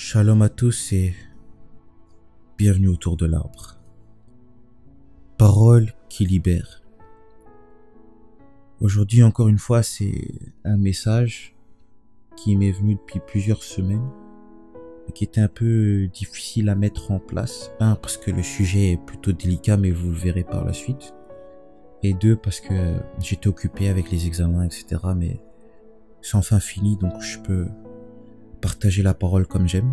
Shalom à tous et bienvenue autour de l'arbre. Parole qui libère. Aujourd'hui, encore une fois, c'est un message qui m'est venu depuis plusieurs semaines et qui était un peu difficile à mettre en place. Un, parce que le sujet est plutôt délicat, mais vous le verrez par la suite. Et deux, parce que j'étais occupé avec les examens, etc. Mais c'est enfin fini, donc je peux partager la parole comme j'aime.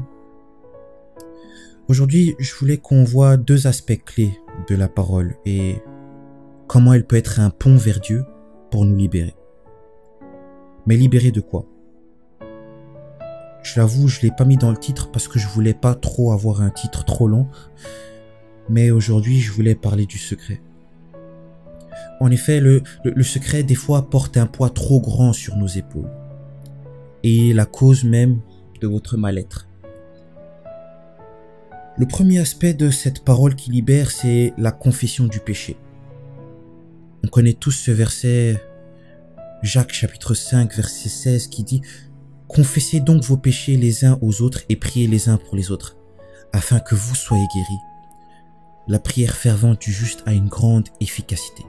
Aujourd'hui, je voulais qu'on voit deux aspects clés de la parole et comment elle peut être un pont vers Dieu pour nous libérer. Mais libérer de quoi? Je l'avoue, je l'ai pas mis dans le titre parce que je voulais pas trop avoir un titre trop long. Mais aujourd'hui, je voulais parler du secret. En effet, le secret, des fois, porte un poids trop grand sur nos épaules. Et la cause même de votre mal-être. Le premier aspect de cette parole qui libère, c'est la confession du péché. On connaît tous ce verset, Jacques chapitre 5, verset 16, qui dit « Confessez donc vos péchés les uns aux autres et priez les uns pour les autres, afin que vous soyez guéris. La prière fervente du juste a une grande efficacité. »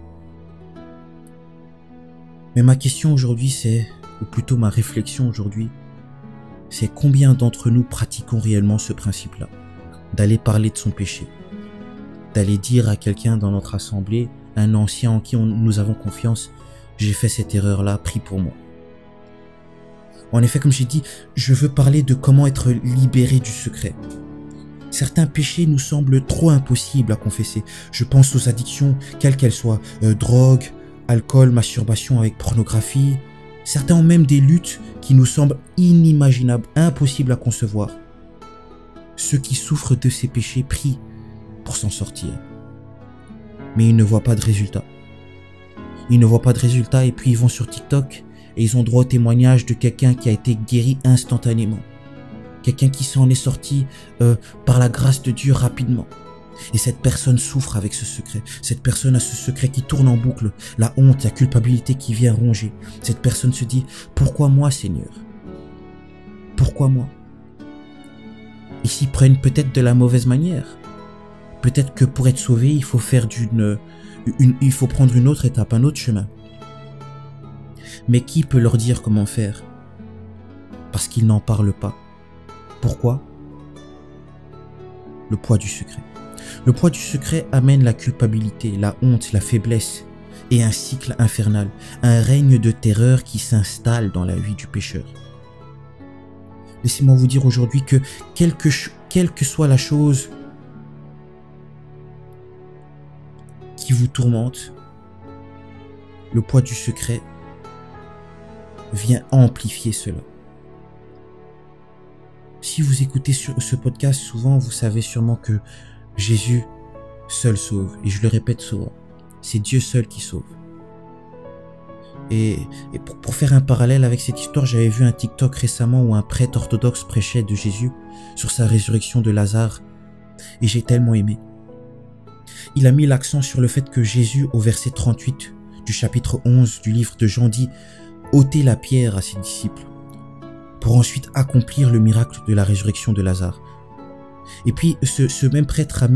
Mais ma question aujourd'hui c'est, ou plutôt ma réflexion aujourd'hui, c'est combien d'entre nous pratiquons réellement ce principe-là, d'aller parler de son péché, d'aller dire à quelqu'un dans notre assemblée, un ancien en qui nous avons confiance, j'ai fait cette erreur-là, prie pour moi. En effet, comme j'ai dit, je veux parler de comment être libéré du secret. Certains péchés nous semblent trop impossibles à confesser. Je pense aux addictions, quelles qu'elles soient, drogue, alcool, masturbation avec pornographie. Certains ont même des luttes qui nous semblent inimaginables, impossibles à concevoir. Ceux qui souffrent de ces péchés prient pour s'en sortir. Mais ils ne voient pas de résultat. Ils ne voient pas de résultat et puis ils vont sur TikTok et ils ont droit au témoignage de quelqu'un qui a été guéri instantanément. Quelqu'un qui s'en est sorti par la grâce de Dieu rapidement. Et cette personne souffre avec ce secret. Cette personne a ce secret qui tourne en boucle. La honte, la culpabilité qui vient ronger. Cette personne se dit, pourquoi moi Seigneur? Pourquoi moi? Ils s'y prennent peut-être de la mauvaise manière. Peut-être que pour être sauvé, il faut faire il faut prendre une autre étape, un autre chemin. Mais qui peut leur dire comment faire? Parce qu'ils n'en parlent pas. Pourquoi? Le poids du secret. Le poids du secret amène la culpabilité, la honte, la faiblesse et un cycle infernal, un règne de terreur qui s'installe dans la vie du pécheur. Laissez-moi vous dire aujourd'hui que quelle que soit la chose qui vous tourmente, le poids du secret vient amplifier cela. Si vous écoutez ce podcast souvent, vous savez sûrement que Jésus seul sauve. Et je le répète souvent, c'est Dieu seul qui sauve. Et pour faire un parallèle avec cette histoire, j'avais vu un TikTok récemment où un prêtre orthodoxe prêchait de Jésus sur sa résurrection de Lazare. Et j'ai tellement aimé. Il a mis l'accent sur le fait que Jésus, au verset 38 du chapitre 11 du livre de Jean, dit « ôtez la pierre à ses disciples » pour ensuite accomplir le miracle de la résurrection de Lazare. Et puis ce même prêtre a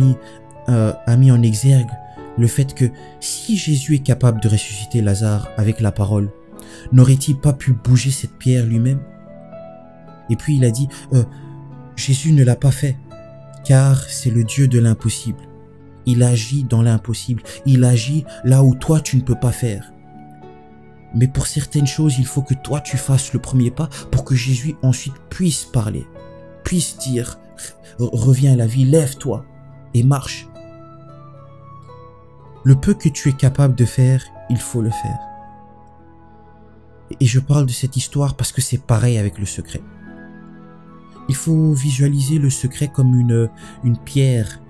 mis en exergue le fait que si Jésus est capable de ressusciter Lazare avec la parole, n'aurait-il pas pu bouger cette pierre lui-même? Et puis il a dit, Jésus ne l'a pas fait, car c'est le Dieu de l'impossible. Il agit dans l'impossible, il agit là où toi tu ne peux pas faire. Mais pour certaines choses, il faut que toi tu fasses le premier pas pour que Jésus ensuite puisse parler, puisse dire, reviens à la vie, lève-toi et marche. Le peu que tu es capable de faire, il faut le faire. Et je parle de cette histoire parce que c'est pareil avec le secret. Il faut visualiser le secret comme une pierre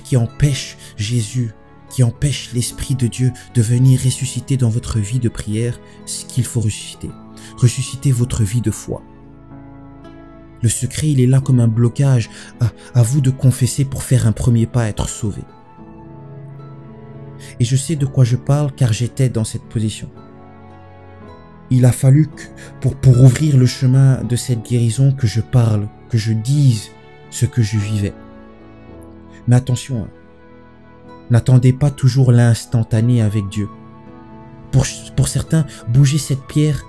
qui empêche Jésus, qui empêche l'Esprit de Dieu de venir ressusciter dans votre vie de prière ce qu'il faut ressusciter. Ressusciter votre vie de foi. Le secret, il est là comme un blocage à vous de confesser pour faire un premier pas à être sauvé. Et je sais de quoi je parle car j'étais dans cette position. Il a fallu que, pour ouvrir le chemin de cette guérison que je que je dise ce que je vivais. Mais attention, hein, n'attendez pas toujours l'instantané avec Dieu. Pour certains, bouger cette pierre,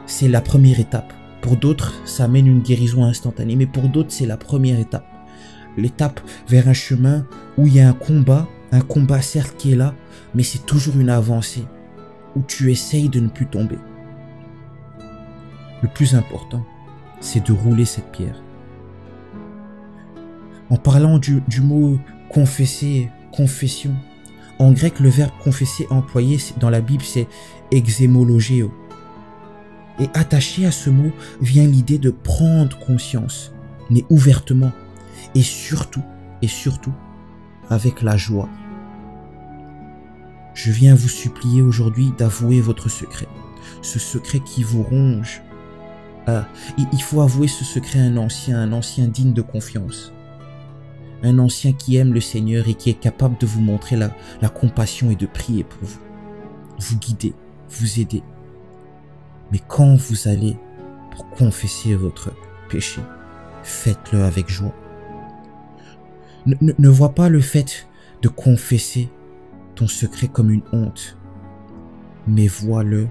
c'est la première étape. Pour d'autres, ça amène une guérison instantanée. Mais pour d'autres, c'est la première étape. L'étape vers un chemin où il y a un combat certes qui est là, mais c'est toujours une avancée, où tu essayes de ne plus tomber. Le plus important, c'est de rouler cette pierre. En parlant du mot confesser, confession, en grec, le verbe confesser employé dans la Bible, c'est exémologéo. Et attaché à ce mot vient l'idée de prendre conscience, mais ouvertement, et surtout, avec la joie. Je viens vous supplier aujourd'hui d'avouer votre secret, ce secret qui vous ronge. Il faut avouer ce secret à un ancien digne de confiance. Un ancien qui aime le Seigneur et qui est capable de vous montrer la compassion et de prier pour vous. Vous guider, vous aider. Mais quand vous allez pour confesser votre péché, faites-le avec joie. Ne vois pas le fait de confesser ton secret comme une honte, mais vois-le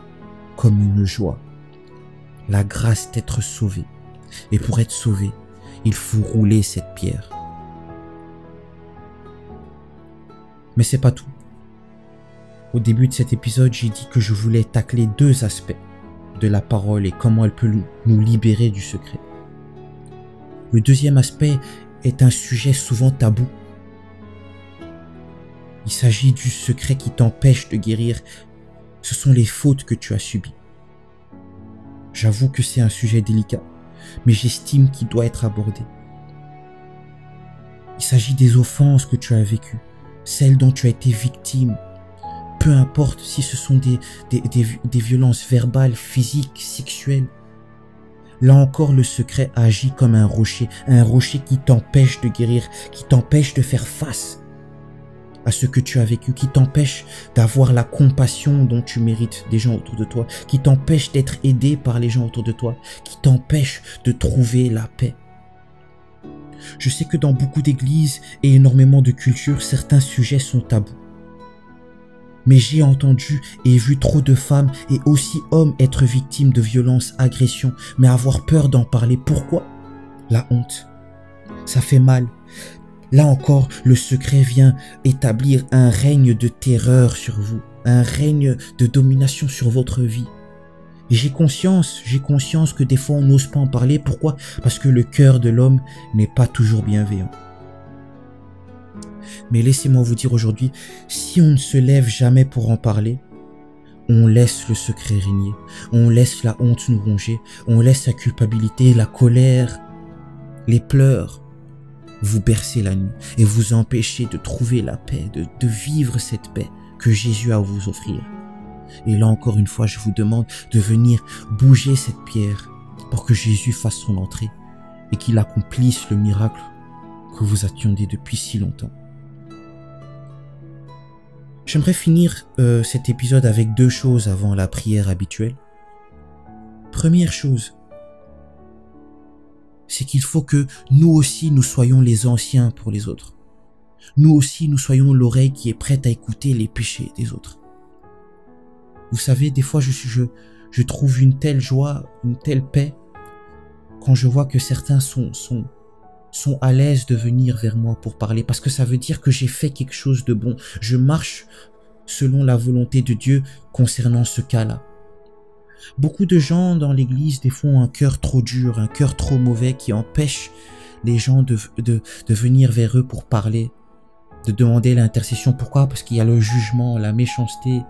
comme une joie. La grâce d'être sauvé. Et pour être sauvé, il faut rouler cette pierre. Mais c'est pas tout. Au début de cet épisode, j'ai dit que je voulais tacler 2 aspects de la parole et comment elle peut nous libérer du secret. Le deuxième aspect est un sujet souvent tabou. Il s'agit du secret qui t'empêche de guérir. Ce sont les fautes que tu as subies. J'avoue que c'est un sujet délicat, mais j'estime qu'il doit être abordé. Il s'agit des offenses que tu as vécues, celles dont tu as été victime. Peu importe si ce sont des violences verbales, physiques, sexuelles. Là encore, le secret agit comme un rocher qui t'empêche de guérir, qui t'empêche de faire face à ce que tu as vécu, qui t'empêche d'avoir la compassion dont tu mérites des gens autour de toi, qui t'empêche d'être aidé par les gens autour de toi, qui t'empêche de trouver la paix. Je sais que dans beaucoup d'églises et énormément de cultures, certains sujets sont tabous. Mais j'ai entendu et vu trop de femmes et aussi hommes être victimes de violences, agressions, mais avoir peur d'en parler. Pourquoi? La honte. Ça fait mal. Là encore, le secret vient établir un règne de terreur sur vous, un règne de domination sur votre vie. Et j'ai conscience que des fois on n'ose pas en parler. Pourquoi? Parce que le cœur de l'homme n'est pas toujours bienveillant. Mais laissez-moi vous dire aujourd'hui, si on ne se lève jamais pour en parler, on laisse le secret régner, on laisse la honte nous ronger, on laisse la culpabilité, la colère, les pleurs vous bercer la nuit et vous empêcher de trouver la paix, de vivre cette paix que Jésus a à vous offrir. Et là encore une fois, je vous demande de venir bouger cette pierre pour que Jésus fasse son entrée et qu'il accomplisse le miracle que vous attendez depuis si longtemps. J'aimerais finir cet épisode avec 2 choses avant la prière habituelle. Première chose, c'est qu'il faut que nous aussi nous soyons les anciens pour les autres. Nous aussi nous soyons l'oreille qui est prête à écouter les péchés des autres. Vous savez, des fois je trouve une telle joie, une telle paix quand je vois que certains sont à l'aise de venir vers moi pour parler, parce que ça veut dire que j'ai fait quelque chose de bon. Je marche selon la volonté de Dieu concernant ce cas-là. Beaucoup de gens dans l'église, des fois, ont un cœur trop dur, un cœur trop mauvais qui empêche les gens de venir vers eux pour parler, de demander l'intercession. Pourquoi? Parce qu'il y a le jugement, la méchanceté.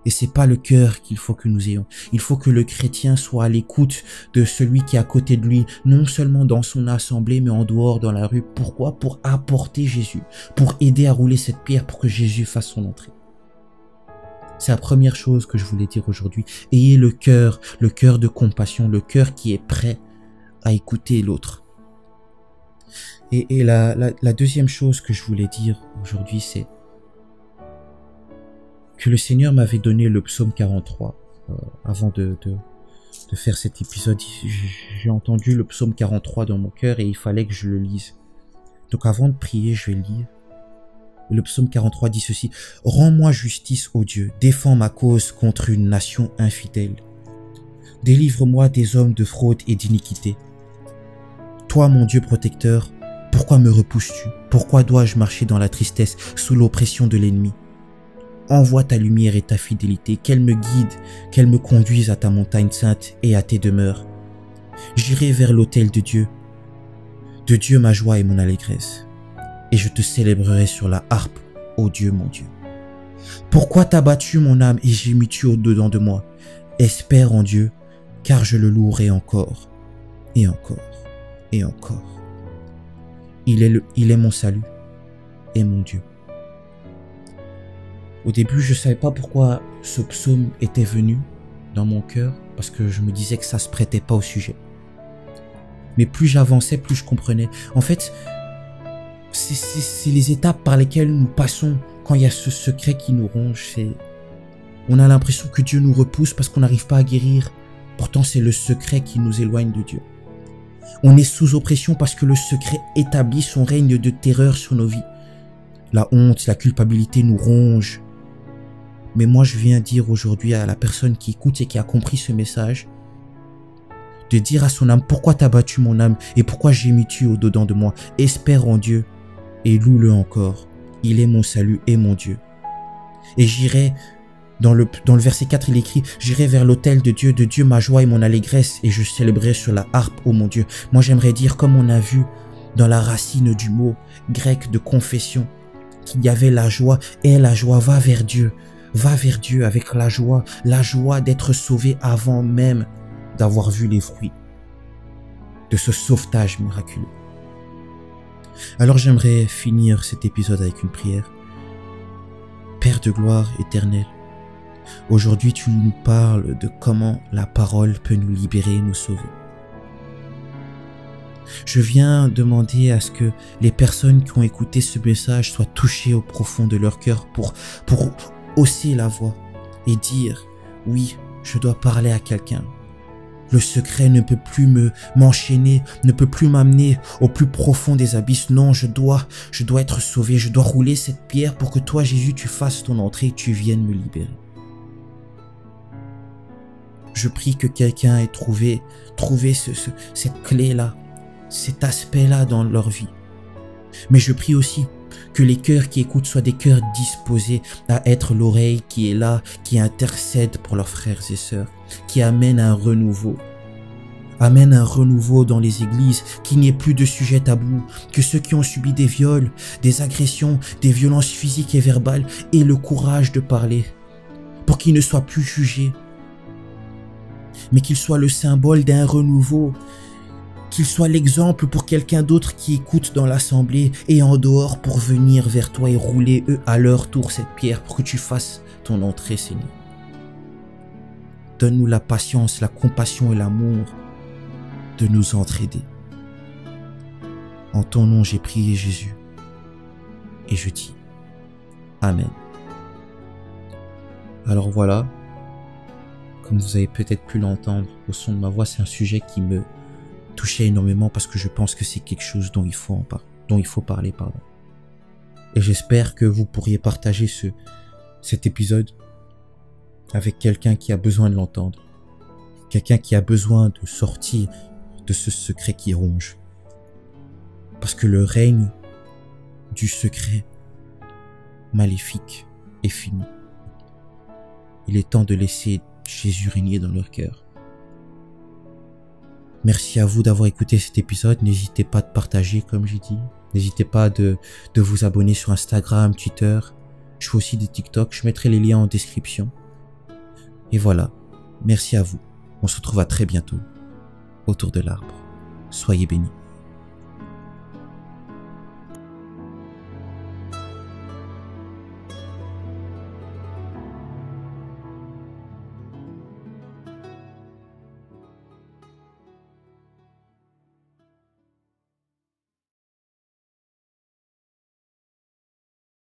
Et c'est pas le cœur qu'il faut que nous ayons. Il faut que le chrétien soit à l'écoute de celui qui est à côté de lui, non seulement dans son assemblée, mais en dehors, dans la rue. Pourquoi? Pour apporter Jésus, pour aider à rouler cette pierre, pour que Jésus fasse son entrée. C'est la première chose que je voulais dire aujourd'hui. Ayez le cœur de compassion, le cœur qui est prêt à écouter l'autre. Et la deuxième chose que je voulais dire aujourd'hui, c'est que le Seigneur m'avait donné le psaume 43 avant de de faire cet épisode, j'ai entendu le psaume 43 dans mon cœur et il fallait que je le lise. Donc avant de prier, je vais le lire. Le psaume 43 dit ceci: « Rends-moi justice, ô Dieu, défends ma cause contre une nation infidèle. Délivre-moi des hommes de fraude et d'iniquité. Toi, mon Dieu protecteur, pourquoi me repousses-tu? Pourquoi dois-je marcher dans la tristesse, sous l'oppression de l'ennemi? Envoie ta lumière et ta fidélité, qu'elle me guide, qu'elle me conduise à ta montagne sainte et à tes demeures. J'irai vers l'autel de Dieu ma joie et mon allégresse, et je te célébrerai sur la harpe, ô Dieu mon Dieu. Pourquoi t'as battu mon âme et gémis-tu au-dedans de moi? Espère en Dieu, car je le louerai encore, et encore, et encore. Il est mon salut et mon Dieu. » Au début, je savais pas pourquoi ce psaume était venu dans mon cœur, parce que je me disais que ça se prêtait pas au sujet. Mais plus j'avançais, plus je comprenais. En fait, c'est les étapes par lesquelles nous passons quand il y a ce secret qui nous ronge. On a l'impression que Dieu nous repousse parce qu'on n'arrive pas à guérir. Pourtant, c'est le secret qui nous éloigne de Dieu. On est sous oppression parce que le secret établit son règne de terreur sur nos vies. La honte, la culpabilité nous rongent. Mais moi, je viens dire aujourd'hui à la personne qui écoute et qui a compris ce message, de dire à son âme: pourquoi t'as battu mon âme et pourquoi gémis-tu au-dedans de moi? Espère en Dieu et loue-le encore. Il est mon salut et mon Dieu. Et j'irai, dans le verset 4, il écrit: j'irai vers l'autel de Dieu ma joie et mon allégresse, et je célébrerai sur la harpe, ô mon Dieu. Moi, j'aimerais dire, comme on a vu dans la racine du mot grec de confession, qu'il y avait la joie, et la joie va vers Dieu avec la joie d'être sauvé avant même d'avoir vu les fruits de ce sauvetage miraculeux. Alors j'aimerais finir cet épisode avec une prière. Père de gloire éternelle, aujourd'hui tu nous parles de comment la parole peut nous libérer, nous sauver. Je viens demander à ce que les personnes qui ont écouté ce message soient touchées au profond de leur cœur pour hausser la voix et dire: oui, je dois parler à quelqu'un. Le secret ne peut plus m'enchaîner, ne peut plus m'amener au plus profond des abysses. Non, je dois être sauvé, je dois rouler cette pierre pour que toi, Jésus, tu fasses ton entrée et tu viennes me libérer. Je prie que quelqu'un ait trouvé cette clé-là, cet aspect-là dans leur vie. Mais je prie aussi que les cœurs qui écoutent soient des cœurs disposés à être l'oreille qui est là, qui intercède pour leurs frères et sœurs, qui amène un renouveau. Amène un renouveau dans les églises, qu'il n'y ait plus de sujets tabous, que ceux qui ont subi des viols, des agressions, des violences physiques et verbales aient le courage de parler, pour qu'ils ne soient plus jugés, mais qu'ils soient le symbole d'un renouveau, qu'il soit l'exemple pour quelqu'un d'autre qui écoute dans l'assemblée et en dehors pour venir vers toi et rouler eux à leur tour cette pierre pour que tu fasses ton entrée, Seigneur. Donne-nous la patience, la compassion et l'amour de nous entraider. En ton nom, j'ai prié, Jésus, et je dis Amen. Alors voilà, comme vous avez peut-être pu l'entendre au son de ma voix, c'est un sujet qui me touchait énormément parce que je pense que c'est quelque chose dont il faut parler. Et j'espère que vous pourriez partager cet épisode avec quelqu'un qui a besoin de l'entendre, quelqu'un qui a besoin de sortir de ce secret qui ronge. Parce que le règne du secret maléfique est fini. Il est temps de laisser Jésus régner dans leur cœur. Merci à vous d'avoir écouté cet épisode. N'hésitez pas de partager, comme j'ai dit. N'hésitez pas de vous abonner sur Instagram, Twitter. Je fais aussi des TikTok. Je mettrai les liens en description. Et voilà. Merci à vous. On se retrouve à très bientôt autour de l'arbre. Soyez bénis.